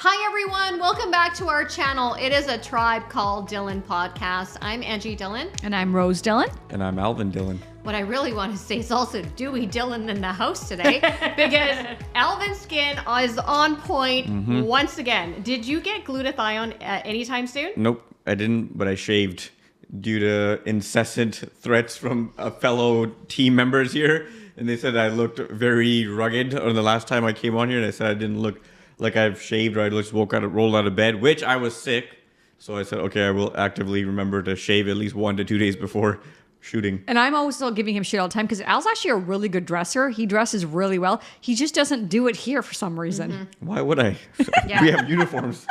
Hi everyone, welcome back to our channel. It is a Tribe Called Dhillon podcast. I'm Angie Dhillon. And I'm Rose Dhillon. And I'm Alvin Dhillon. What I really want to say is also Dewey Dhillon in the house today because Alvin's skin is on point once again. Did you get glutathione anytime soon? Nope, I didn't, but I shaved due to incessant threats from fellow team members here. And they said I looked very rugged on the last time I came on here. And I said I didn't look like I've shaved or I just rolled out of bed, which I was sick. So I said, okay, I will actively remember to shave at least 1 to 2 days before shooting. And I'm always still giving him shit all the time because Al's actually a really good dresser. He dresses really well. He just doesn't do it here for some reason. Why would I? Yeah. We have uniforms.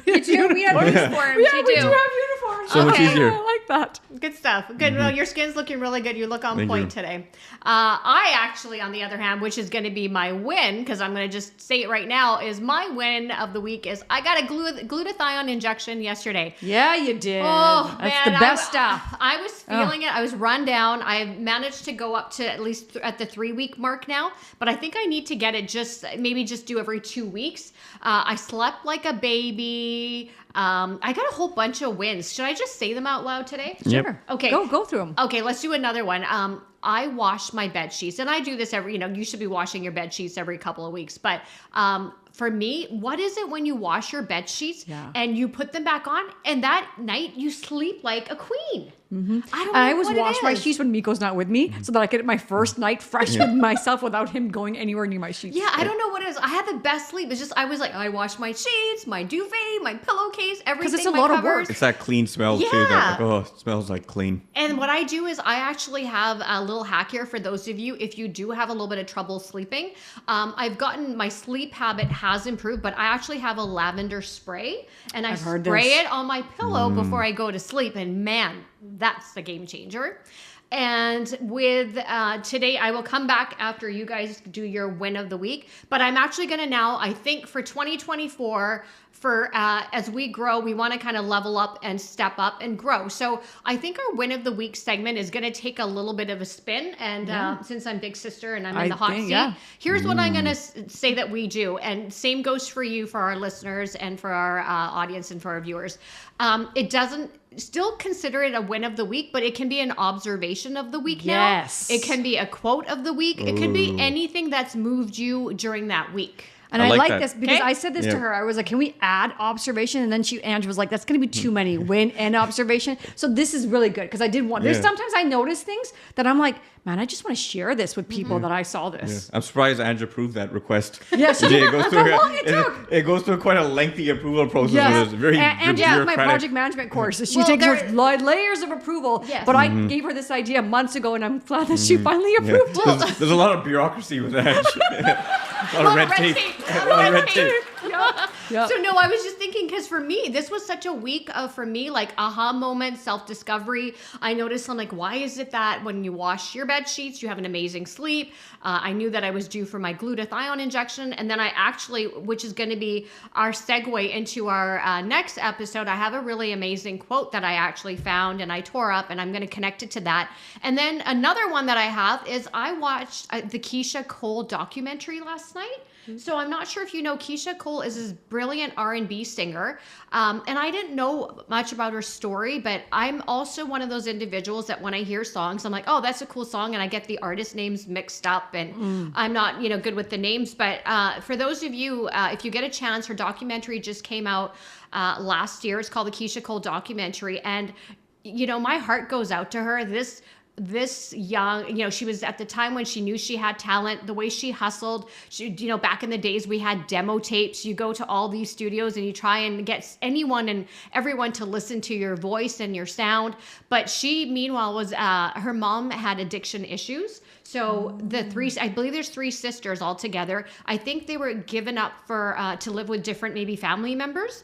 You do? We have uniforms. Yeah, You we do. do have uniforms. So much easier. I like that. Good stuff. Good. Well, your skin's looking really good. You look on Thank point you. today. I actually, on the other hand, which is going to be my win, because I'm going to just say it right now, is my win of the week is I got a glutathione injection yesterday. Yeah, you did. Oh, That's man, the best stuff. I was feeling it. I was run down. I managed to go up to at least at the 3-week mark now, but I think I need to get it maybe just do every 2 weeks. I slept like a baby. I got a whole bunch of wins. Should I just say them out loud today? Yep. Sure. Okay. Go through them. Okay, let's do another one. I wash my bed sheets, and I do this every, you should be washing your bed sheets every couple of weeks. But for me, what is it when you wash your bed sheets and you put them back on, and that night you sleep like a queen? I don't know. I always what it wash my is. sheets when Miko's not with me so that I get my first night fresh with myself without him going anywhere near my sheets. Yeah, I don't know what it is. I had the best sleep. It's just I was like, I wash my sheets, my duvet, my pillowcase, everything. it's a my lot of covers. work. It's that clean smell too. Yeah. That it smells like clean. And what I do is I actually have a little hack here for those of you, if you do have a little bit of trouble sleeping. I've gotten, my sleep habit has improved, but I actually have a lavender spray and I I've heard spray this. it on my pillow before I go to sleep. And man, that's the game changer. And with today, I will come back after you guys do your win of the week. But I'm actually going to now, I think for 2024, as we grow, we want to kind of level up and step up and grow. So I think our win of the week segment is going to take a little bit of a spin. And since I'm big sister and I'm in the hot seat, here's what I'm going to say that we do. And same goes for you, for our listeners and for our audience and for our viewers. It doesn't still consider it a win of the week, but it can be an observation of the week now. Yes. It can be a quote of the week. It can be anything that's moved you during that week. And I I like like that. this because Okay. I said this to her. I was like, can we add observation? And then Andrew was like, that's going to be too many, win and observation. So this is really good because I did want, there's Yeah. sometimes I notice things that I'm like, man, I just want to share this with people that I saw this. I'm surprised Anja approved that request. Yes, It goes through how long it took. it goes through quite a lengthy approval process. Yes. It's very And yeah, my bureaucratic. project management course. So she Well, takes there- layers of approval. Yes. But I gave her this idea months ago, and I'm glad that she finally approved it. There's a lot of bureaucracy with that. a lot of red tape. A lot of red tape. Yeah. So no, I was just thinking because for me, this was such a week of, for me, like aha moment, self-discovery. I noticed I'm like, why is it that when you wash your bed sheets, you have an amazing sleep? I knew that I was due for my glutathione injection. And then I actually, which is going to be our segue into our next episode, I have a really amazing quote that I actually found and I tore up and I'm going to connect it to that. And then another one that I have is I watched the Keisha Cole documentary last night. So I'm not sure if you know, Keisha Cole is this brilliant R&B singer. And I didn't know much about her story, but I'm also one of those individuals that when I hear songs, I'm like, oh, that's a cool song. And I get the artist names mixed up and I'm not, good with the names. But for those of you, if you get a chance, her documentary just came out last year. It's called the Keisha Cole documentary. And, my heart goes out to her. This young, she was at the time when she knew she had talent, the way she hustled, back in the days we had demo tapes. You go to all these studios and you try and get anyone and everyone to listen to your voice and your sound. But she, meanwhile, was, her mom had addiction issues. So I believe there's 3 sisters all together. I think they were given up to live with different maybe family members.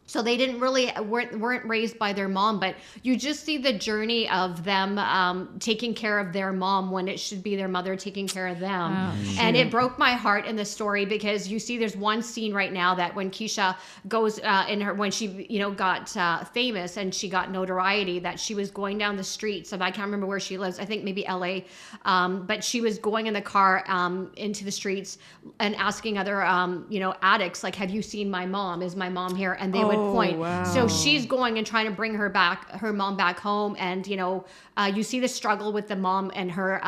So they didn't really weren't raised by their mom, but you just see the journey of them taking care of their mom when it should be their mother taking care of them. And it broke my heart in the story because you see there's one scene right now that when Keisha goes when she got famous and she got notoriety, that she was going down the streets of, I can't remember where she lives, I think maybe LA, but she was going in the car into the streets and asking other addicts, like, have you seen my mom? Is my mom here? And they would point. Wow. So she's going and trying to bring her mom back home. And, you see the struggle with the mom and her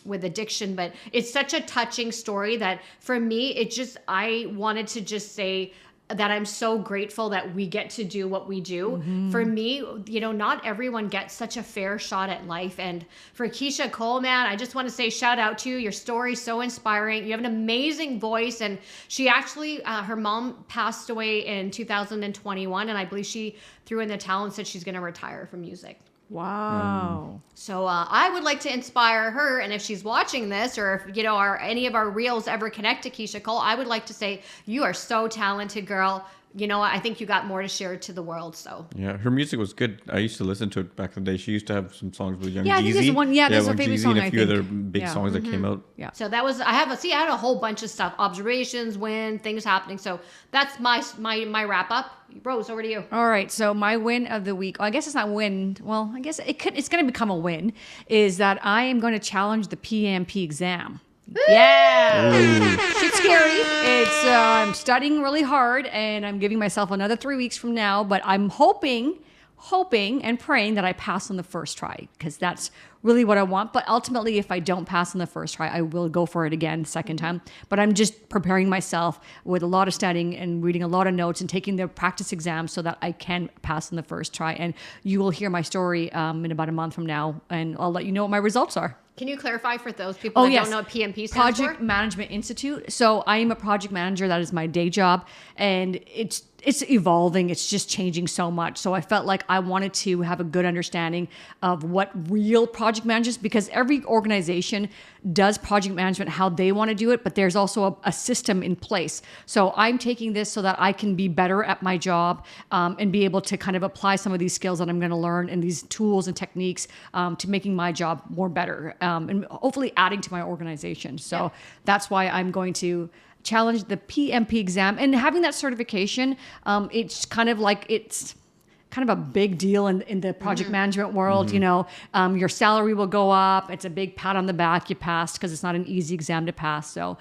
with addiction. But it's such a touching story that for me, I wanted to just say that I'm so grateful that we get to do what we do. For me, not everyone gets such a fair shot at life. And for Keisha Cole, man, I just want to say shout out to you. Your story's so inspiring. You have an amazing voice. And she actually, her mom passed away in 2021. And I believe she threw in the towel and said she's going to retire from music. Wow. So I would like to inspire her, and if she's watching this, or if any of our reels ever connect to Keisha Cole, I would like to say you are so talented, girl. I think you got more to share to the world. So yeah, her music was good. I used to listen to it back in the day. She used to have some songs with Young Jeezy. I think there's one. Yeah, there's a famous Jeezy song. and I a few think. other big songs that came out. Yeah. So that was I had a whole bunch of stuff, observations, things happening. So that's my wrap up. Rose, over to you. All right. So my win of the week, I guess it's not win. Well, I guess it's going to become a win, is that I am going to challenge the PMP exam. Yeah. Shit's scary. It's I'm studying really hard and I'm giving myself another 3 weeks from now, but I'm hoping and praying that I pass on the first try, because that's really what I want. But ultimately, if I don't pass on the first try, I will go for it again the second time. But I'm just preparing myself with a lot of studying and reading a lot of notes and taking the practice exams so that I can pass on the first try. And you will hear my story in about a month from now, and I'll let you know what my results are. Can you clarify for those people that don't know what PMP stands Project for? Management Institute. So I am a project manager. That is my day job. And it's evolving. It's just changing so much. So I felt like I wanted to have a good understanding of what real project managers, because every organization does project management how they want to do it, but there's also a system in place. So I'm taking this so that I can be better at my job and be able to kind of apply some of these skills that I'm going to learn and these tools and techniques to making my job more better and hopefully adding to my organization. So that's why I'm going to challenge the PMP exam, and having that certification. It's kind of a big deal in the project management world. Your salary will go up. It's a big pat on the back. You passed, because it's not an easy exam to pass. So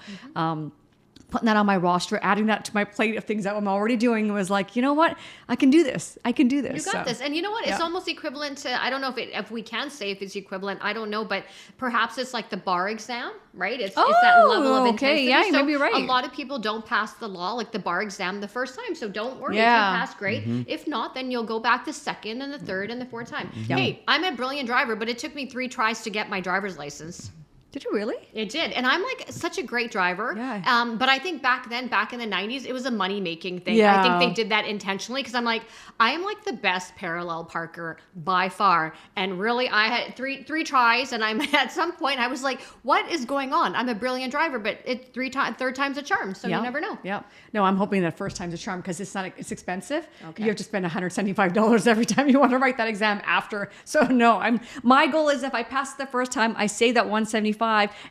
putting that on my roster, adding that to my plate of things that I'm already doing, was like, you know what? I can do this. You got this. And you know what? It's almost equivalent to, I don't know if we can say if it's equivalent, I don't know, but perhaps it's like the bar exam, right? It's that level of intensity. Yeah, so maybe you're right. A lot of people don't pass the law, like the bar exam, the first time. So don't worry. Yeah. If you pass, great. If not, then you'll go back the second and the third and the fourth time. Hey, I'm a brilliant driver, but it took me 3 tries to get my driver's license. Did you really? It did. And I'm like such a great driver. Yeah. But I think back in the 90s, it was a money-making thing. Yeah. I think they did that intentionally, because I am like the best parallel parker by far. And really, I had three tries, and I'm at some point, I was like, what is going on? I'm a brilliant driver, but third time's a charm, so you never know. Yeah. No, I'm hoping that first time's a charm, because it's expensive. Okay. You have to spend $175 every time you want to write that exam after. So no, my goal is, if I pass the first time, I save that $175,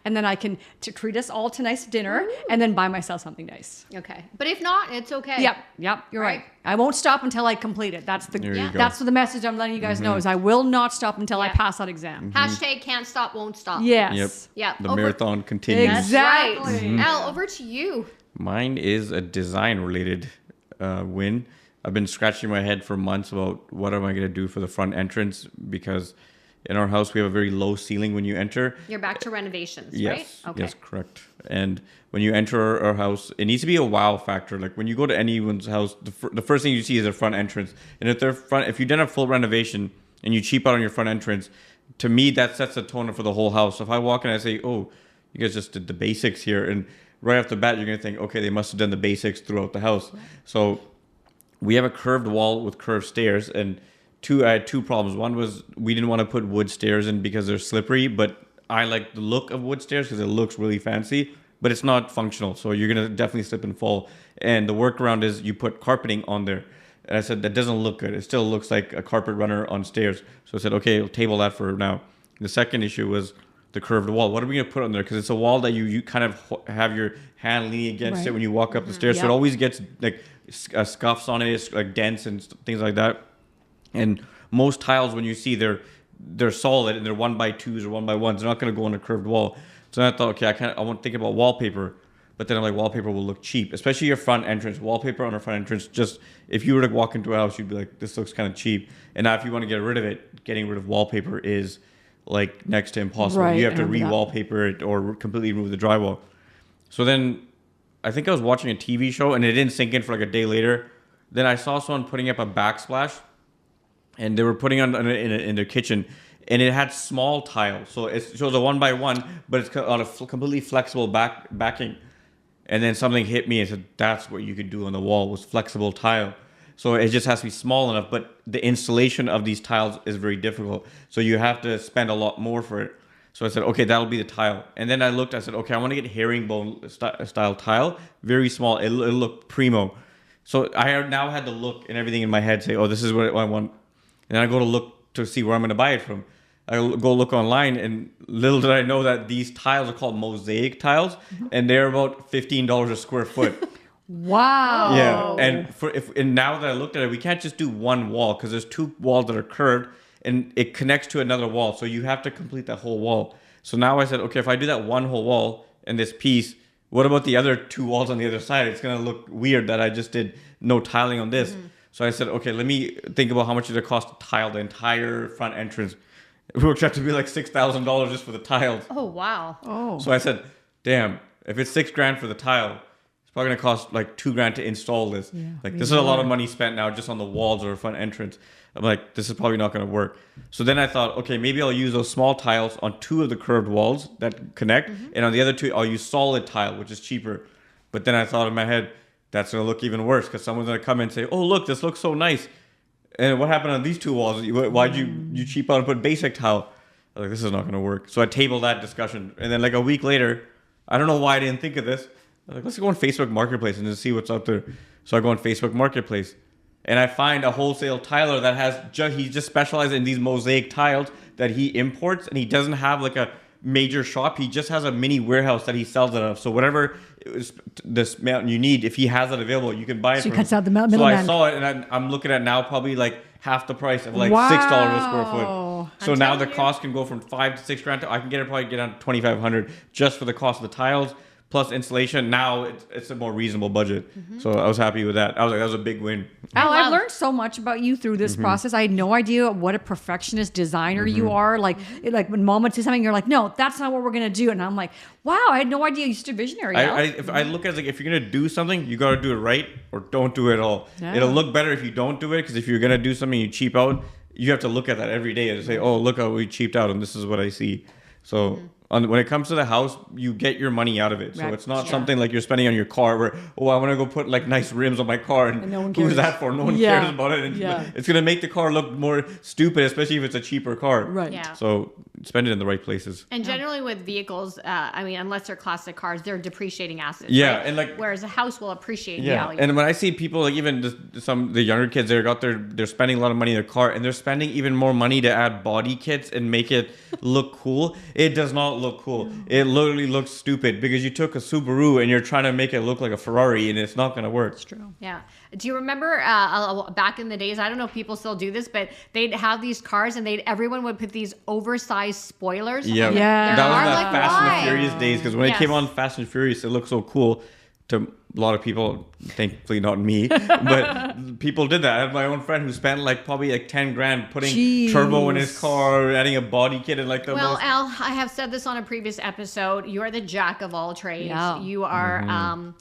and then I can treat us all to nice dinner and then buy myself something nice. Okay. But if not, it's okay. Yep. You're right. I won't stop until I complete it. That's the message I'm letting you guys know, is I will not stop until I pass that exam. Hashtag can't stop, won't stop. Yes. Yep. The marathon continues. Exactly. Al, over to you. Mine is a design-related win. I've been scratching my head for months about what am I going to do for the front entrance, because in our house we have a very low ceiling when you enter. You're back to renovations, yes, right? Yes, correct. And when you enter our house, it needs to be a wow factor. Like when you go to anyone's house, the first thing you see is their front entrance. And if you didn't have full renovation and you cheap out on your front entrance, to me that sets the tone for the whole house. So if I walk in and I say, oh, you guys just did the basics here, and right off the bat you're going to think, okay, they must have done the basics throughout the house. So we have a curved wall with curved stairs, and I had 2 problems. One was we didn't want to put wood stairs in because they're slippery, but I like the look of wood stairs because it looks really fancy, but it's not functional. So you're going to definitely slip and fall. And the workaround is you put carpeting on there. And I said, that doesn't look good. It still looks like a carpet runner on stairs. So I said, okay, I'll table that for now. The second issue was the curved wall. What are we going to put on there? Because it's a wall that you kind of have your hand leaning against it when you walk up the stairs. So it always gets like scuffs on it, it's like dents and things like that. And most tiles, when you see, they're solid and they're 1x2s or 1x1s. They're not going to go on a curved wall. So then I thought, okay, I want to think about wallpaper. But then I'm like, wallpaper will look cheap, especially your front entrance. Wallpaper on a front entrance, just if you were to walk into a house, you'd be like, this looks kind of cheap. And now if you want to get rid of it, getting rid of wallpaper is like next to impossible. You have to re-wallpaper it or completely remove the drywall. So then I think I was watching a TV show and it didn't sink in for like a day later. Then I saw someone putting up a backsplash and they were putting on in their kitchen. And it had small tiles. So it shows a 1x1, but it's on a completely flexible backing. And then something hit me and said, that's what you could do on the wall was flexible tile. So it just has to be small enough. But the installation of these tiles is very difficult. So you have to spend a lot more for it. So I said, okay, that'll be the tile. And then I looked, I said, okay, I want to get herringbone style tile. Very small. It'll look primo. So I now had to look and everything in my head, say, oh, this is what I want. And then I go to look to see where I'm going to buy it from. I go look online, and little did I know that these tiles are called mosaic tiles, and they're about $15 a square foot. Wow. Yeah, and now that I looked at it, we can't just do one wall because there's two walls that are curved, and it connects to another wall, so you have to complete that whole wall. So now I said, okay, if I do that one whole wall and this piece, what about the other two walls on the other side? It's gonna look weird that I just did no tiling on this. So I said, okay, let me think about how much it cost to tile the entire front entrance. It worked out to be like $6,000 just for the tiles. Oh, wow. Oh. So I said, damn, if it's $6,000 for the tile, it's probably going to cost like $2,000 to install this. Yeah, like this is a lot of money spent now just on the walls or the front entrance. I'm like, this is probably not going to work. So then I thought, okay, maybe I'll use those small tiles on two of the curved walls that connect. And on the other two, I'll use solid tile, which is cheaper. But then I thought in my head, that's going to look even worse because someone's going to come in and say, oh, look, this looks so nice. And what happened on these two walls? Why'd you cheap out and put basic tile? I was like, this is not going to work. So I tabled that discussion. And then like a week later, I don't know why I didn't think of this. I was like, let's go on Facebook Marketplace and just see what's out there. So I go on Facebook Marketplace and I find a wholesale tiler that has, he just specializes in these mosaic tiles that he imports, and he doesn't have like a major shop. He just has a mini warehouse that he sells it out of. So whatever this mountain you need, if he has it available, you can buy it. So he cuts out the middleman. So I saw it, and I'm looking at now probably like half the price of like $6 a square foot. So now the cost can go from $5,000 to $6,000. I can probably get down to $2,500 just for the cost of the tiles plus installation. Now it's a more reasonable budget. So I was happy with that. I was like, that was a big win. Al, I've learned so much about you through this process. I had no idea what a perfectionist designer you are. Like when mom would say something, you're like, no, that's not what we're going to do. And I'm like, wow, I had no idea you're such a visionary. If I look at it like, if you're going to do something, you got to do it right or don't do it at all. Yeah. It'll look better if you don't do it, because if you're going to do something you cheap out, you have to look at that every day and say, oh, look how we cheaped out and this is what I see. So when it comes to the house, you get your money out of it. So it's not something like you're spending on your car where, oh, I want to go put like nice rims on my car, and no one cares. Who's that for? No one cares about it. And it's going to make the car look more stupid, especially if it's a cheaper car. Right. Yeah. So spend it in the right places. And generally with vehicles, I mean, unless they're classic cars, they're depreciating assets. Yeah. Right? And like, whereas a house will appreciate value. And when I see people, like even the younger kids, they're spending a lot of money in their car, and they're spending even more money to add body kits and make it look cool. It does not look cool. It literally looks stupid because you took a Subaru and you're trying to make it look like a Ferrari, and it's not going to work. It's true. Yeah. Do you remember back in the days, I don't know if people still do this, but they'd have these cars and everyone would put these oversized spoilers. Yeah. On that was like, Fast and the Furious days, because when it came on Fast and Furious, it looked so cool to a lot of people, thankfully not me, but people did that. I had my own friend who spent probably like $10,000 putting turbo in his car, adding a body kit and like the Well, Al, I have said this on a previous episode. You are the jack of all trades. Yeah. You are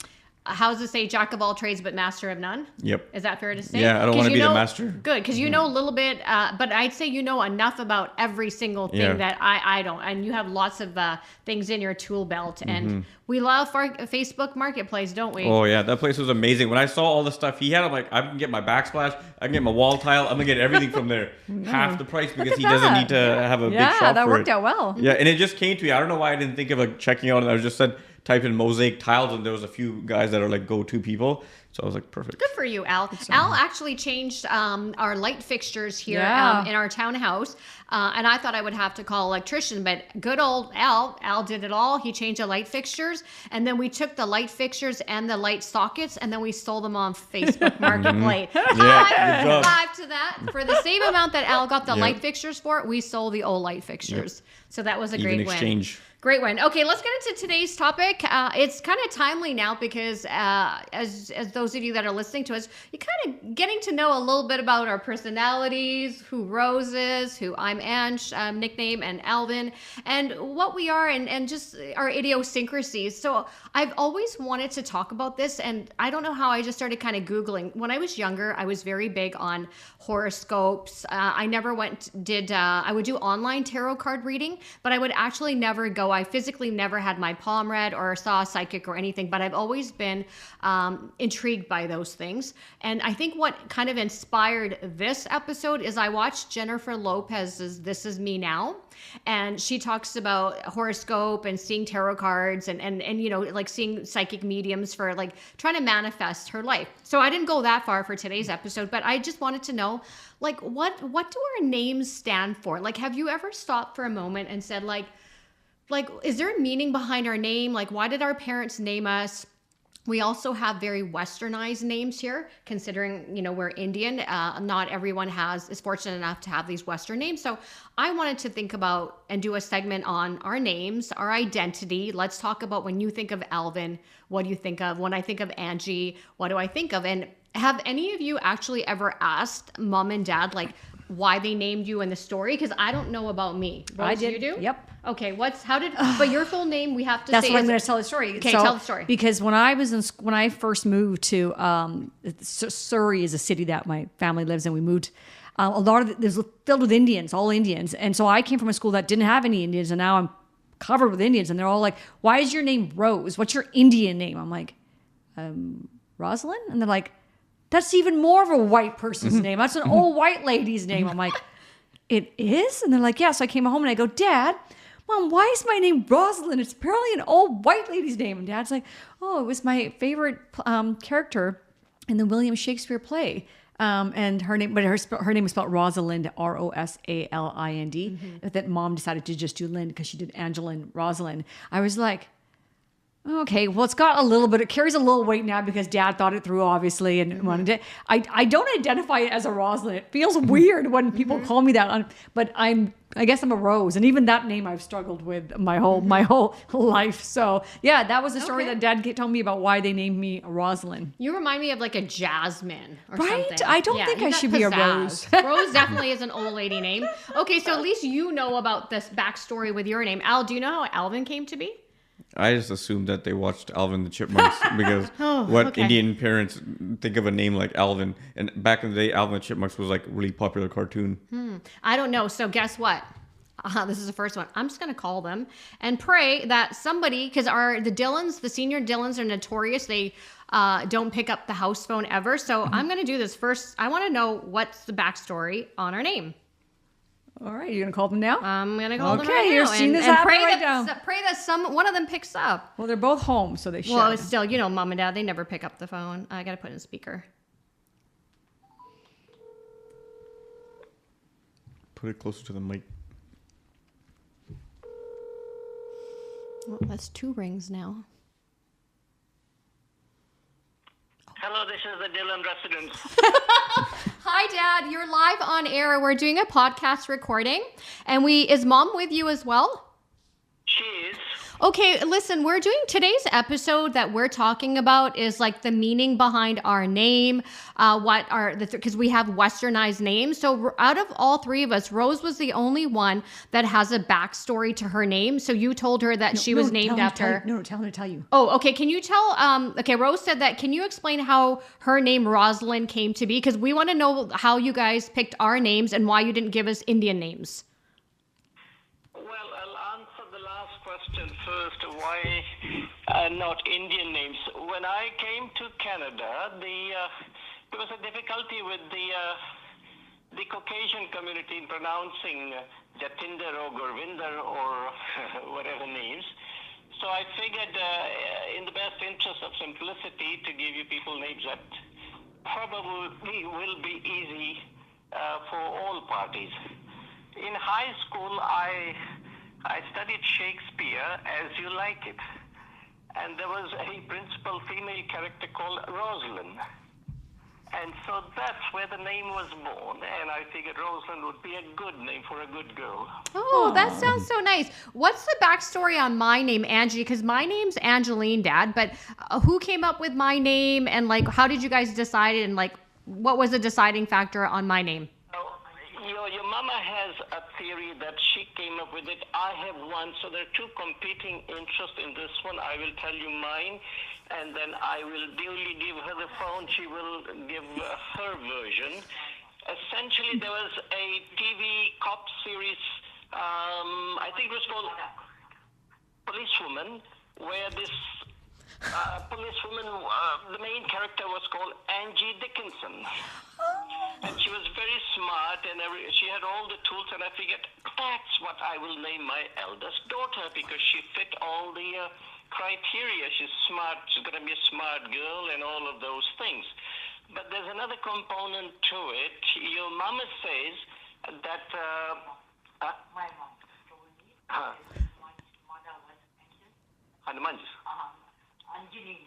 how does it say, jack of all trades but master of none? Yep. Is that fair to say? Yeah, I don't want to be the master. Good, because you know a little bit, but I'd say you know enough about every single thing that I don't. And you have lots of things in your tool belt. And we love our Facebook Marketplace, don't we? Oh, yeah. That place was amazing. When I saw all the stuff he had, I'm like, I can get my backsplash, I can get my wall tile, I'm going to get everything from there. Half the price, because he doesn't need to have a big shop for it. Yeah, that worked out well. Yeah, and it just came to me. I don't know why I didn't think of checking out, and I just said, type in mosaic tiles, and there was a few guys that are like go-to people. So I was like, perfect. Good for you, Al. Al actually changed our light fixtures here in our townhouse. And I thought I would have to call an electrician, but good old Al. Al did it all. He changed the light fixtures. And then we took the light fixtures and the light sockets, and then we sold them on Facebook Marketplace. High five to that. For the same amount that Al got the light fixtures for, we sold the old light fixtures. So that was a great win. Exchange. Great one. Okay, let's get into today's topic. It's kind of timely now because as those of you that are listening to us, you're kind of getting to know a little bit about our personalities, who Rose is, who I'm Ange, nickname, and Alvin, and what we are, and just our idiosyncrasies. So I've always wanted to talk about this, and I don't know how I just started kind of Googling. When I was younger, I was very big on horoscopes. I never I would do online tarot card reading, but I would actually never go. I physically never had my palm read or saw a psychic or anything, but I've always been intrigued by those things. And I think what kind of inspired this episode is I watched Jennifer Lopez's This Is Me Now. And she talks about horoscope and seeing tarot cards and you know, like seeing psychic mediums for like trying to manifest her life. So I didn't go that far for today's episode, but I just wanted to know, like, what do our names stand for? Like, have you ever stopped for a moment and said, like, is there a meaning behind our name? Like, why did our parents name us? We also have very westernized names here, considering, you know, we're Indian. Not everyone is fortunate enough to have these Western names. So I wanted to think about and do a segment on our names, our identity. Let's talk about when you think of Alvin, what do you think of? When I think of Angie, what do I think of? And have any of you actually ever asked mom and dad, like, why they named you in the story? Because I don't know about me. Rose, I did. You do? Yep. Okay. But your full name, we have to That's say. what I'm going to tell the story. Okay, tell the story. Because when I first moved to Surrey is a city that my family lives in. We moved. A lot of it was filled with Indians, all Indians, and so I came from a school that didn't have any Indians, and now I'm covered with Indians, and they're all like, "Why is your name Rose? What's your Indian name?" I'm like, Rosalind, and they're like, "That's even more of a white person's name. That's an old white lady's name." I'm like, "It is?" And they're like, "Yeah." So I came home and I go, "Dad, Mom, why is my name Rosalind? It's apparently an old white lady's name." And Dad's like, "Oh, it was my favorite character in the William Shakespeare play." And her name was spelled Rosalind, Rosalind. That Mom decided to just do Lind because she did Angela and Rosalind. I was like, okay, well, it carries a little weight now because Dad thought it through, obviously, and wanted it. I don't identify it as a Rosalind. It feels weird when people call me that, but I guess I'm a Rose, and even that name I've struggled with my whole life. So yeah, that was the story that Dad told me about why they named me Rosalind. You remind me of like a Jasmine or right? something. I don't think I should be a Rose. Rose definitely is an old lady name. Okay, so at least you know about this backstory with your name. Al, do you know how Alvin came to be? I just assumed that they watched Alvin the Chipmunks because Indian parents think of a name like Alvin. And back in the day, Alvin the Chipmunks was like a really popular cartoon. I don't know. So guess what? This is the first one. I'm just going to call them and pray that somebody, because the senior Dhillons are notorious. They don't pick up the house phone ever. So I'm going to do this first. I want to know what's the backstory on our name. All right, you're gonna call them now? I'm gonna call them right now. Okay, you're seeing this happen right now. Pray that one of them picks up. Well, they're both home, so they should. Well, it's still, you know, Mom and Dad, they never pick up the phone. I gotta put it in speaker. Put it closer to the mic. Well, that's 2 rings now. Hello, this is the Dhillon residence. Hi, Dad. You're live on air. We're doing a podcast recording. And is Mom with you as well? She is. Okay, listen, we're doing today's episode that we're talking about is like the meaning behind our name, because we have westernized names. So out of all 3 of us, Rose was the only one that has a backstory to her name. So you told her that she was named after. Tell her to tell you. Oh, okay. Can you tell? Okay, Rose said that. Can you explain how her name Rosalind came to be? Because we want to know how you guys picked our names and why you didn't give us Indian names. First, why not Indian names? When I came to Canada, there was a difficulty with the Caucasian community in pronouncing Jatinder or Gurvinder or whatever names. So So I figured, in the best interest of simplicity, to give you people names that probably will be easy for all parties. In high school, I studied Shakespeare as you like it. And there was a principal female character called Rosalind. And so that's where the name was born. And I figured Rosalind would be a good name for a good girl. Oh, that sounds so nice. What's the backstory on my name, Angie? Because my name's Angeline, Dad. But who came up with my name? And like, how did you guys decide? And like, what was the deciding factor on my name? Your mama has a theory that she came up with it. I have one. So there are two competing interests in this one. I will tell you mine, and then I will duly give her the phone. She will give her version. Essentially, there was a TV cop series, I think it was called Policewoman, where this policewoman, the main character was called Angie Dickinson. And she was very smart, and she had all the tools, and I figured that's what I will name my eldest daughter, because she fit all the criteria. She's smart, she's going to be a smart girl, and all of those things. But there's another component to it. Your mama says that... my mom told me my mother was Angel. Hanumanji. Anjali.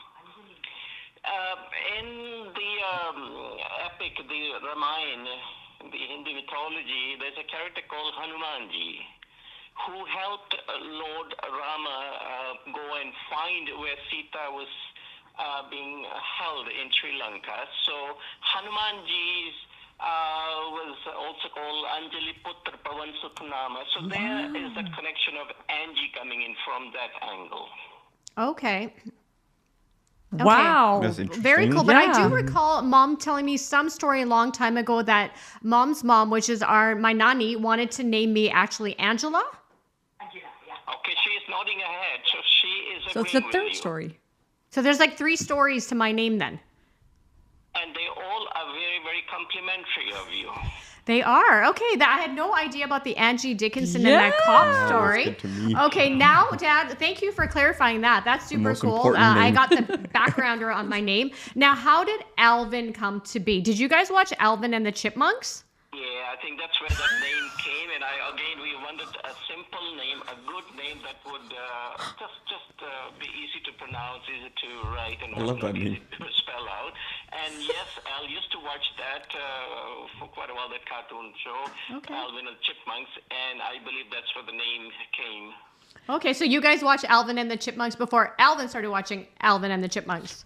In the epic, the Ramayana, the Hindu mythology, there's a character called Hanumanji who helped Lord Rama go and find where Sita was being held in Sri Lanka. So Hanumanji was also called Anjali Putra Pavan Sutnama. So there is that connection of Angie coming in from that angle. Okay. Wow. That's interesting. Very cool. But I Yeah. do recall Mom telling me some story a long time ago that Mom's mom, which is my nanny, wanted to name me actually Angela. Okay, she is nodding her head, so she is So it's the agreeing with third you. story. So there's like 3 stories to my name then. And they all are very, very complimentary of you. They are. Okay, I had no idea about the Angie Dickinson and that cop story. That's good to me. Okay, now, Dad, thank you for clarifying that. That's super most cool. important I name. got the backgrounder on my name. Now, how did Alvin come to be? Did you guys watch Alvin and the Chipmunks? Yeah, I think that's where that name came. And we wanted a simple name, a good name that would just be easy to pronounce, easy to write, and I love that easy name. to spell out. And yes, Al used to watch that for quite a while, that cartoon show, Okay. Alvin and the Chipmunks, and I believe that's where the name came. Okay, so you guys watched Alvin and the Chipmunks before Alvin started watching Alvin and the Chipmunks.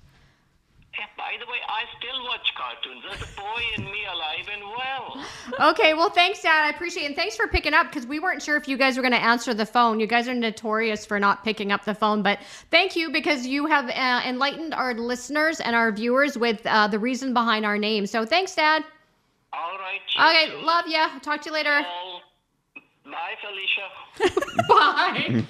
Yeah, by the way, I still watch cartoons. There's a boy in me alive and well. Okay, well, thanks, Dad. I appreciate it. And thanks for picking up because we weren't sure if you guys were going to answer the phone. You guys are notorious for not picking up the phone. But thank you because you have enlightened our listeners and our viewers with the reason behind our name. So thanks, Dad. All right. Okay, cheers. love ya. Talk to you later. Bye, Felicia. Bye.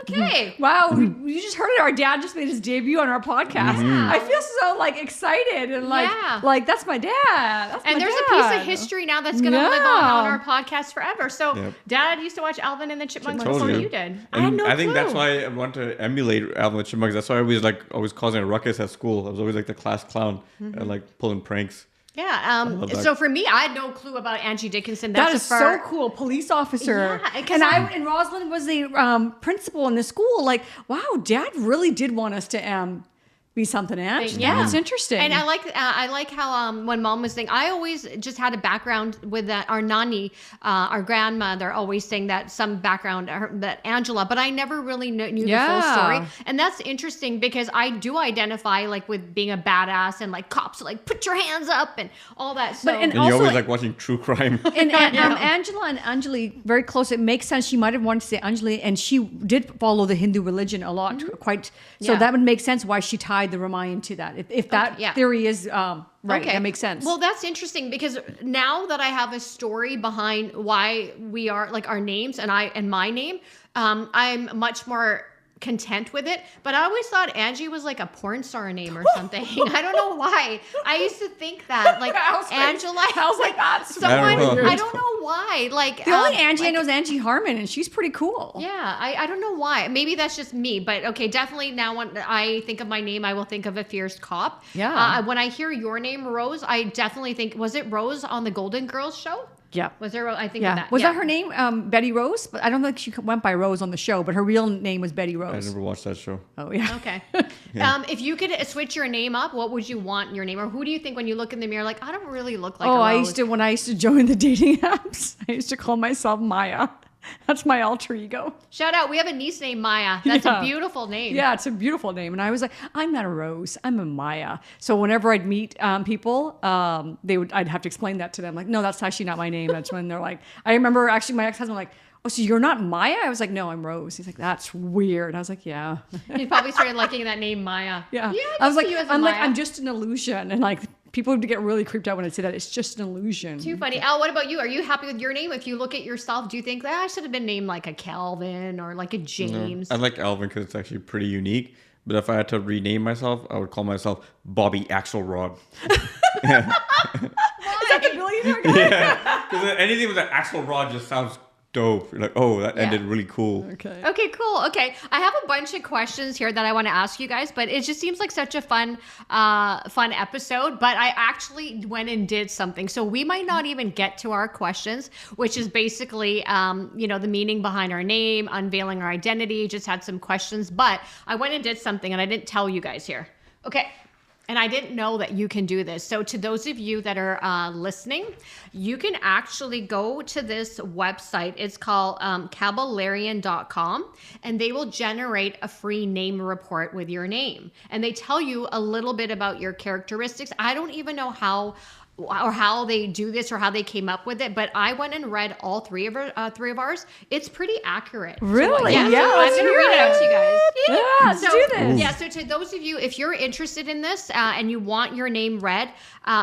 Okay. Wow, you just heard it. Our dad just made his debut on our podcast. I feel so like excited and like that's my dad. That's And my there's dad. a piece of history now that's going to live on our podcast forever. So, Yep. Dad used to watch Alvin and the Chipmunks before Totally. you did. And I had no think that's clue. why I want to emulate Alvin and the Chipmunks. That's why I was always causing a ruckus at school. I was always like the class clown and like pulling pranks. Yeah. love that. So for me, I had no clue about Angie Dickinson. That's That is as far- so cool. Police officer. Yeah, 'cause and Rosalind was the principal in the school. Like, wow, Dad really did want us to be something, Ange. Yeah. It's interesting. And I like how when Mom was saying, I always just had a background with that our nanny, our grandmother always saying that some background that Angela, but I never really knew the full story. And that's interesting because I do identify like with being a badass and like cops like put your hands up and all that. So and And also, you always like watching true crime. and Angela and Anjali, very close. It makes sense. She might have wanted to say Anjali, and she did follow the Hindu religion a lot, quite. So Yeah. that would make sense why she tied the Ramayana to that. If that yeah. theory is right, that makes sense. Well, that's interesting because now that I have a story behind why we are like our names and my name, I'm much more content with it, but I always thought Angie was like a porn star name or something. I don't know why. I used to think that, like Angela. I was like, that's someone. weird. I don't know why. Like the only Angie I know is Angie Harmon, and she's pretty cool. Yeah, I don't know why. Maybe that's just me, but okay, definitely now when I think of my name, I will think of a fierce cop. Yeah. When I hear your name, Rose, I definitely think, was it Rose on the Golden Girls show? Yeah. Was there? I think Yeah. of that. Was yeah. that her name? Betty Rose? But I don't think she went by Rose on the show, but her real name was Betty I Rose. never watched that show. Oh, yeah. Okay. If you could switch your name up, what would you want your name? Or who do you think when you look in the mirror, like, I don't really look like a Rose? when I used to join the dating apps, I used to call myself Maya. That's my alter ego. Shout out. We have a niece named Maya. That's Yeah. a beautiful name. Yeah, it's a beautiful name. And I was like, I'm not a Rose. I'm a Maya. So whenever I'd meet people, I'd have to explain that to them. Like, no, that's actually not my name. That's when they're like, I remember actually my ex-husband like, oh, so you're not Maya? I was like, no, I'm Rose. He's like, that's weird. I was like, yeah. You probably started liking that name Maya. Yeah. I was like, see you as a I'm like, Maya. I'm just an illusion. And like, people would get really creeped out when I say that. It's just an illusion. Too funny. Al, what about you? Are you happy with your name? If you look at yourself, do you think that I should have been named like a Calvin or like a James? I like Alvin because it's actually pretty unique. But if I had to rename myself, I would call myself Bobby Axelrod. Is that the billionaire guy? Yeah, because anything with an Axelrod just sounds dope. You're like, oh, that ended really cool. Okay. Okay, cool. Okay, I have a bunch of questions here that I want to ask you guys, but it just seems like such a fun episode. But I actually went and did something, so we might not even get to our questions, which is basically, the meaning behind our name, unveiling our identity. Just had some questions, but I went and did something, and I didn't tell you guys here. Okay. And I didn't know that you can do this. So to those of you that are listening, you can actually go to this website. It's called caballarian.com, and they will generate a free name report with your name. And they tell you a little bit about your characteristics. I don't even know how they do this or how they came up with it, but I went and read all three of ours. It's pretty accurate. Really? Yeah. Yeah, So I'm let's going to hear read it out to you guys. Yeah, let's do this. Yeah, so to those of you, if you're interested in this and you want your name read,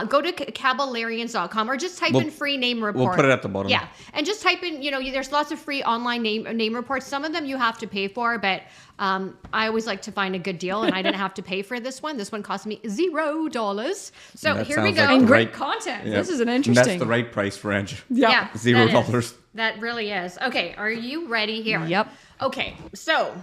go to caballarians.com or just type in free name report. We'll put it at the bottom. Yeah, and just type in, there's lots of free online name reports. Some of them you have to pay for, but I always like to find a good deal, and I didn't have to pay for this one. This one cost me $0. So That here we sounds go. like And the great right- content. Yeah. This is an And interesting. that's the right price for Angie. Yeah. $0. That really is. Okay, are you ready here? Yep. Okay, so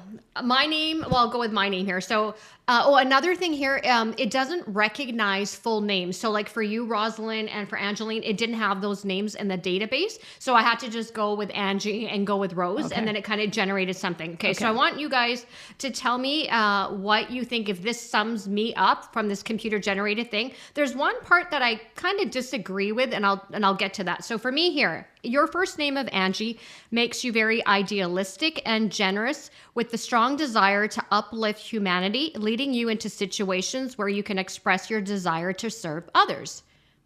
my name, well, I'll go with my name here. So, another thing here, it doesn't recognize full names. So like for you, Rosalind, and for Angeline, it didn't have those names in the database. So I had to just go with Angie and go with Rose, and then it kind of generated something. Okay, so I want you guys to tell me what you think, if this sums me up from this computer generated thing. There's one part that I kind of disagree with, and I'll get to that. So for me here, your first name of Angie makes you very idealistic and generous with the strong desire to uplift humanity, leading you into situations where you can express your desire to serve others.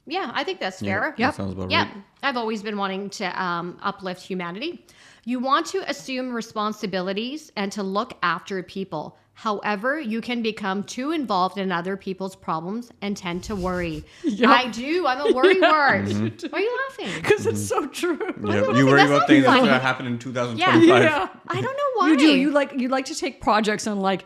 Yeah, I think that's fair. That sounds about Yeah, right. I've always been wanting to uplift humanity. You want to assume responsibilities and to look after people. However, you can become too involved in other people's problems and tend to worry. Yep. I do. I'm a worry wart. Why are you laughing? Because it's so true. Yeah, you worry That's about not things that's funny. going to happen in 2025. Yeah. I don't know why. You do. You like to take projects and like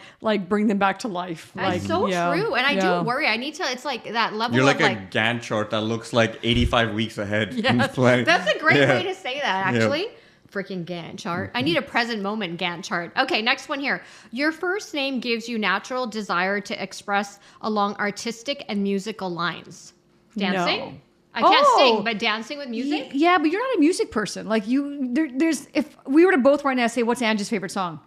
bring them back to life. That's so true. And I do worry. I need to, it's like that level You're of like a Gantt chart that looks like 85 weeks ahead. Yes, Planning. that's a great Yeah. way to say that, actually. Freaking Gantt chart. I need a present moment Gantt chart. Okay, next one here. Your first name gives you natural desire to express along artistic and musical lines. Dancing? No. I can't Oh. sing, but dancing with music? Yeah, but you're not a music person. Like there's if we were to both right now say what's Angie's favorite song?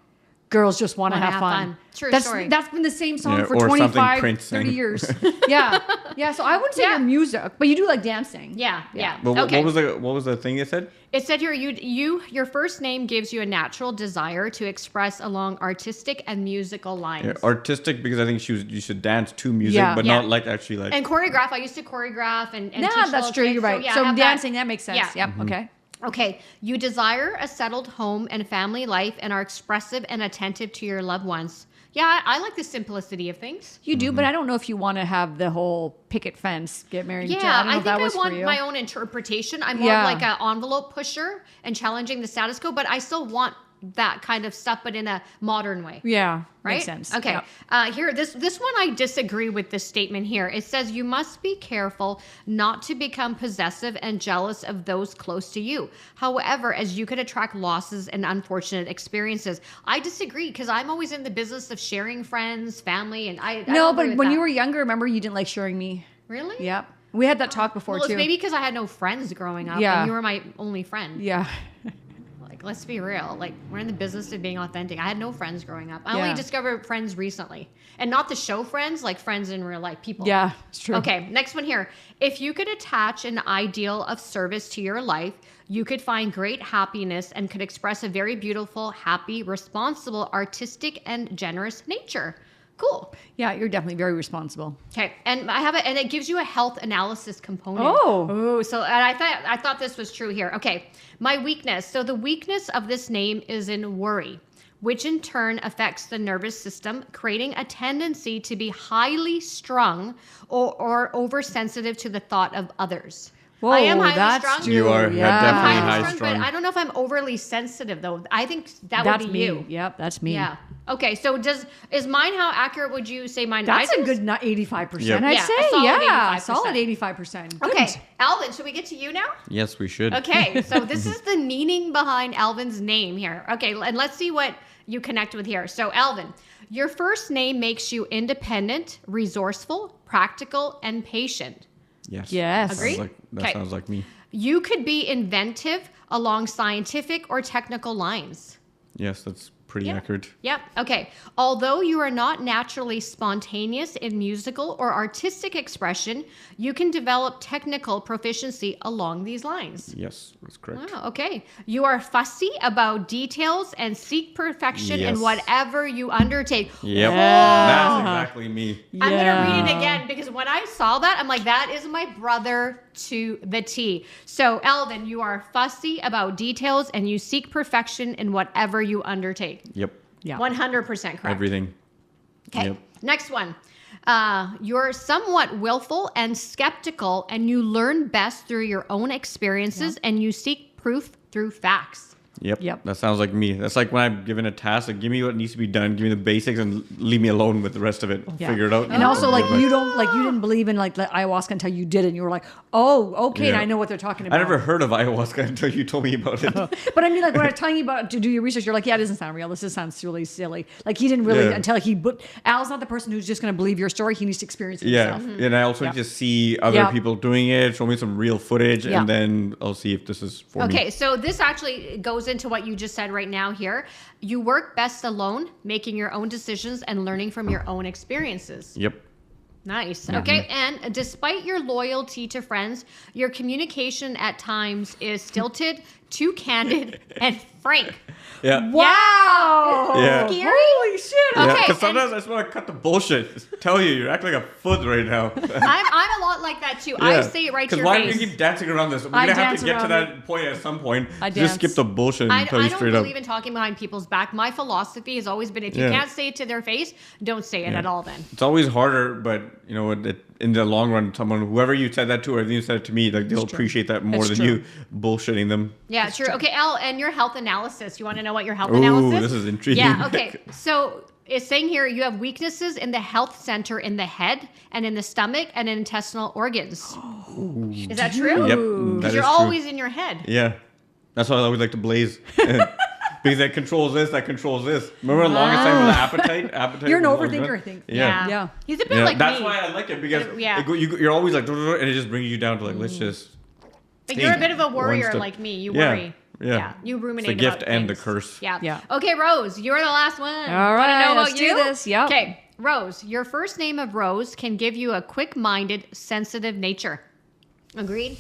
Girls Just Want to Wanna Have Have Fun. Fun. True that's, story. That's been the same song Yeah, for or something 25, Prince 30 sang. years. Yeah. Yeah, so I wouldn't say you're music, but you do like dancing. Yeah. But Okay. what was the thing you said? It said here, your first name gives you a natural desire to express along artistic and musical lines. Yeah, artistic, because I think you should dance to music, Yeah. but Yeah. not like actually like. And choreograph. I used to choreograph and Yeah, teach that's little true. kids. You're right. yeah, I So have dancing, that makes sense. Yeah. Yep. Okay. Okay, you desire a settled home and family life and are expressive and attentive to your loved ones. Yeah, I like the simplicity of things. You do, but I don't know if you want to have the whole picket fence, get married. Yeah, I don't know I if that think was I want for you. my own interpretation. I'm more Yeah. of like an envelope pusher and challenging the status quo, but I still want that kind of stuff, but in a modern way. Yeah. Right? Makes sense. Okay. Yeah. Here, this one, I disagree with this statement here. It says you must be careful not to become possessive and jealous of those close to you. However, as you could attract losses and unfortunate experiences. I disagree because I'm always in the business of sharing friends, family, and I No, don't agree but with when that. you were younger, remember you didn't like sharing me. Really? Yep. We had that talk before Well, it's too. maybe because I had no friends growing up, Yeah. and you were my only friend. Yeah. Like, let's be real. Like, we're in the business of being authentic. I had no friends growing up. I Yeah. only discovered friends recently. And not the show friends, like friends in real life, people. Yeah, it's true. Okay, next one here. If you could attach an ideal of service to your life, you could find great happiness and could express a very beautiful, happy, responsible, artistic, and generous nature. Cool. Yeah, you're definitely very responsible. Okay, and and it gives you a health analysis component. Oh. So and I thought this was true here. Okay, my weakness. So the weakness of this name is in worry, which in turn affects the nervous system, creating a tendency to be highly strung or oversensitive to the thought of others. Whoa, I am highly that's strung. true. You are Yeah. definitely Highly high strung, strung. but I don't know if I'm overly sensitive though. I think that That's would be me. you. Yep, that's me. Yeah. Okay. So is mine? How accurate would you say mine? That's I a just- good 85%. Yep. I'd Yeah, a say. solid Yeah, 85%. solid 85%. Good. Okay, Alvin. Should we get to you now? Yes, we should. Okay, so this is the meaning behind Alvin's name here. Okay, and let's see what you connect with here. So, Alvin, your first name makes you independent, resourceful, practical, and patient. Yes. Yes. Agreed? That Okay. sounds like me. You could be inventive along scientific or technical lines. Yes, that's pretty Yeah. accurate. Yep. Okay. Although you are not naturally spontaneous in musical or artistic expression, you can develop technical proficiency along these lines. Yes, that's correct. Wow, okay. You are fussy about details and seek perfection in Yes. whatever you undertake. Yep. Yeah. That's exactly me. I'm going to read it again because when I saw that, I'm like, that is my brother to the T. So, Alvin, you are fussy about details and you seek perfection in whatever you undertake. Yep. Yeah. 100% correct. Everything. Okay. Yep. Next one. You're somewhat willful and skeptical, and you learn best through your own experiences, and you seek proof through facts. Yep. Yep. That sounds like me. That's like when I'm given a task, like give me what needs to be done, give me the basics, and leave me alone with the rest of it. Yeah. Figure it out. And also, like you didn't believe in like the ayahuasca until you did it, and you were like, oh, okay, Yeah. I know what they're talking about. I never heard of ayahuasca until you told me about it. But I mean, like when I was telling you about to do your research, you're like, yeah, it doesn't sound real. This just sounds really silly. Like he didn't really Yeah. until but Al's not the person who's just going to believe your story. He needs to experience it Yeah, himself. and I also Yeah. just see other Yeah. people doing it, show me some real footage, Yeah. and then I'll see if this is for me. Okay, so this actually goes into what you just said right now here. You work best alone, making your own decisions and learning from your own experiences. Yep. Nice. Okay, and despite your loyalty to friends, your communication at times is stilted, too candid, and frank. Yeah. Wow. Yeah. Scary? Holy shit. Yeah, Okay, because and- sometimes I just want to cut the bullshit. Tell you, you're acting like a foot right now. I'm a lot like that too. I say it right to your why do face. you keep dancing around this? We're I gonna have dance to get to around that point at some point. I Just skip dance. the bullshit I and tell you don't straight up. believe in talking behind people's back. My philosophy has always been if you Yeah. can't say it to their face, don't say it Yeah. at all then. It's always harder, but you know what? In the long run, whoever you said that to, or you said it to me, like they'll appreciate that more It's than true. you bullshitting them. Yeah, true. Okay, Al, and your health analysis. You want to know what your health Ooh, analysis? this is intriguing. Yeah, okay. So it's saying here you have weaknesses in the health center in the head and in the stomach and in intestinal organs. Is that true? Yep, Because that you're is true. always in your head. Yeah, that's why I always like to blaze. Because that controls this, that controls this. Remember the longest time with the appetite? Appetite. You're an was always overthinker, good? I think. Yeah. Yeah. He's a bit Yeah, like that's me. why I like it because Yeah. you're always like, and it just brings you down to like, let's just. But you're a think bit of a one warrior step- like me. You Yeah, worry. yeah. You ruminate It's the gift about and the things. curse. Yeah. Yeah. Okay, Rose, you're the last one. All Wanna right, know about let's do you? this. Yep. Okay, Rose, your first name of Rose can give you a quick-minded, sensitive nature. Agreed?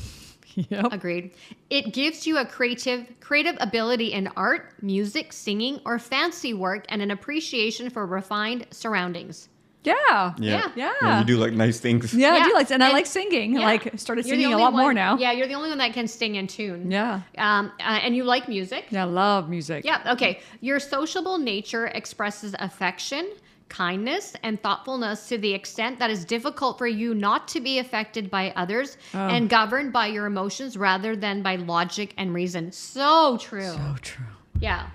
Yep. Agreed. It gives you a creative ability in art, music, singing, or fancy work, and an appreciation for refined surroundings. Yeah. Yeah. Yeah. You do like nice things. Yeah, I Yeah. do like, and I And- like singing. Yeah. Like, started You're the singing a only lot more one- now. Yeah, you're the only one that can sing in tune. Yeah. And you like music. Yeah, I love music. Yeah, okay. Your sociable nature expresses affection, kindness, and thoughtfulness to the extent that it's difficult for you not to be affected by others and governed by your emotions rather than by logic and reason. So true. So true. Yeah.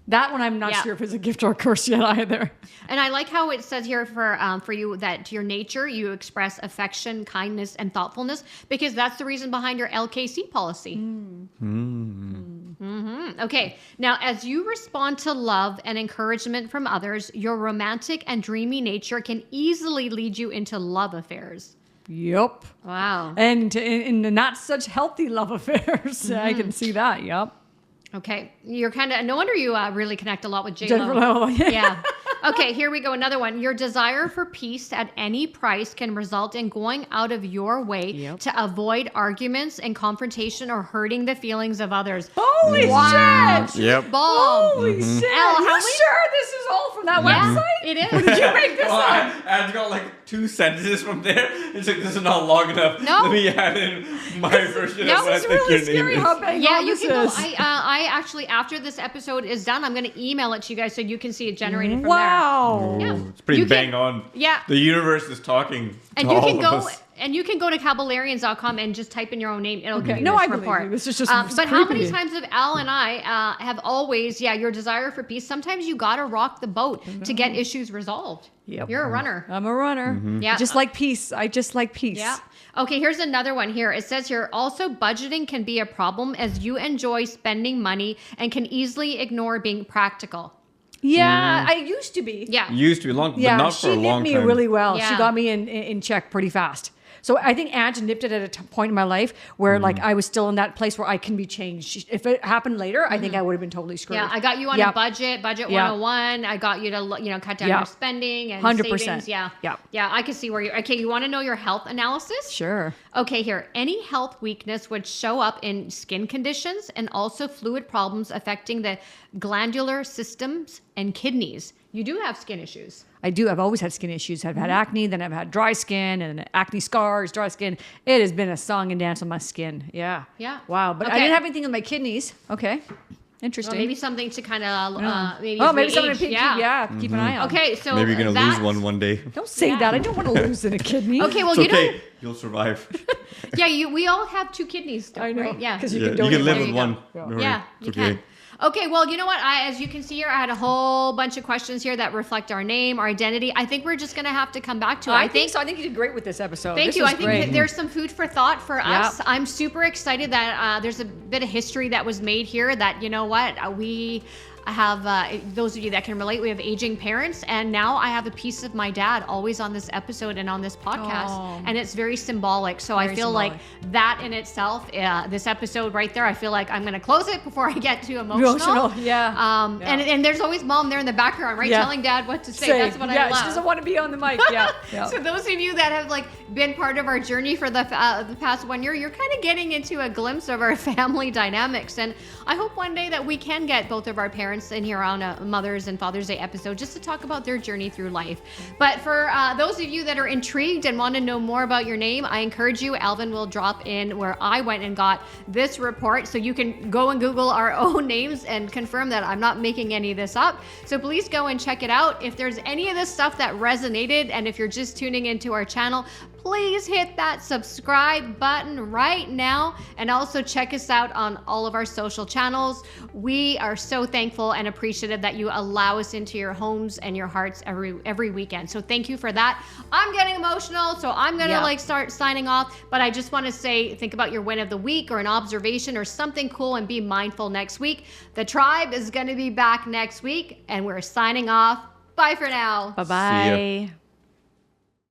That one I'm not Yeah. sure if it's a gift or a curse yet either. And I like how it says here for you that to your nature you express affection, kindness, and thoughtfulness, because that's the reason behind your LKC policy. Okay, now as you respond to love and encouragement from others, your romantic and dreamy nature can easily lead you into love affairs. Yep. Wow. And in the not such healthy love affairs. I can see that. Yep. Okay, you're kind of, no wonder you really connect a lot with Jennifer J-Lo. Lo, yeah. Yeah. Okay, here we go. Another one. Your desire for peace at any price can result in going out of your way to avoid arguments and confrontation or hurting the feelings of others. Holy shit! Yep. Bomb. Holy shit! Al, how You many- sure this is all from that Yeah, website? it is. Did you make this Oh, up? I got like 2 sentences from there. It's like, this is not long enough. No. Let me add in my version No, of what I It's think really your scary name how is. bang Yeah, on you this can go. is. I actually, after this episode is done, I'm going to email it to you guys so you can see it generated from there. Wow. Yeah. It's pretty You can- bang on. Yeah. The universe is talking And to you all can of go us. and you can go to caballarians.com and just type in your own name. It'll give you No, this I believe report. you. This is just but how many creepy. times have Al and I have always, your desire for peace? Sometimes you got to rock the boat to get issues resolved. Yep. You're a runner. I'm a runner. Yeah. Just like peace. I just like peace. Yeah. Okay, here's another one here. It says here, also budgeting can be a problem as you enjoy spending money and can easily ignore being practical. Yeah, I used to be. Yeah. Used to be long, Yeah, but not she for a nipped long me time. really well. Yeah. She got me in check pretty fast. So I think Ange nipped it at a point in my life where like I was still in that place where I can be changed. If it happened later, I think I would have been totally screwed. Yeah, I got you on Yep. a budget Yeah. 101. I got you to, cut down Yeah. your spending and 100%. savings. Yeah. Yeah. Yeah, I can see where you're. Okay, you want to know your health analysis? Sure. Okay, here. Any health weakness would show up in skin conditions and also fluid problems affecting the glandular systems and kidneys. You do have skin issues. I do. I've always had skin issues. I've had acne, then I've had dry skin and acne scars, dry skin. It has been a song and dance on my skin. Yeah. Yeah. Wow. But I Okay. didn't have anything on my kidneys. Okay. Interesting. Well, maybe something to kind of maybe. Oh, as we maybe something age. to keep, keep an eye on. Okay, so Maybe you're going to that- lose one day. Don't say that. I don't want to lose in a kidney. Okay, well, It's you know. okay. You'll survive. Yeah, we all have 2 kidneys still, I know. right? Yeah. Because Yeah, you you can donate can live There with you one. go. Don't worry. Yeah, It's you okay. can. Okay, well, you know what? As you can see here, I had a whole bunch of questions here that reflect our name, our identity. I think we're just going to have to come back to it. I think so. I think you did great with this episode. Thank This you. was I think great. that there's some food for thought for us. Yep. I'm super excited that there's a bit of history that was made here that, you know what, we have, those of you that can relate, we have aging parents. And now I have a piece of my dad always on this episode and on this podcast. Oh. And it's very symbolic. So I Very feel symbolic. like that in itself, this episode right there, I feel like I'm going to close it before I get too emotional. Yeah. Yeah. And there's always mom there in the background, right? Yeah. Telling dad what to say. That's what I yeah, love. she doesn't want to be on the mic. Yeah. Yeah. So those of you that have been part of our journey for the past 1 year, you're kind of getting into a glimpse of our family dynamics. And I hope one day that we can get both of our parents in here on a Mother's and Father's Day episode just to talk about their journey through life. But for those of you that are intrigued and want to know more about your name, I encourage you, Alvin will drop in where I went and got this report so you can go and Google our own names and confirm that I'm not making any of this up. So please go and check it out. If there's any of this stuff that resonated, and if you're just tuning into our channel, please hit that subscribe button right now, and also check us out on all of our social channels. We are so thankful and appreciative that you allow us into your homes and your hearts every weekend. So thank you for that. I'm getting emotional, so I'm gonna start signing off, but I just want to say, think about your win of the week or an observation or something cool, and be mindful next week. The tribe is going to be back next week, and we're signing off. Bye for now. Bye-bye.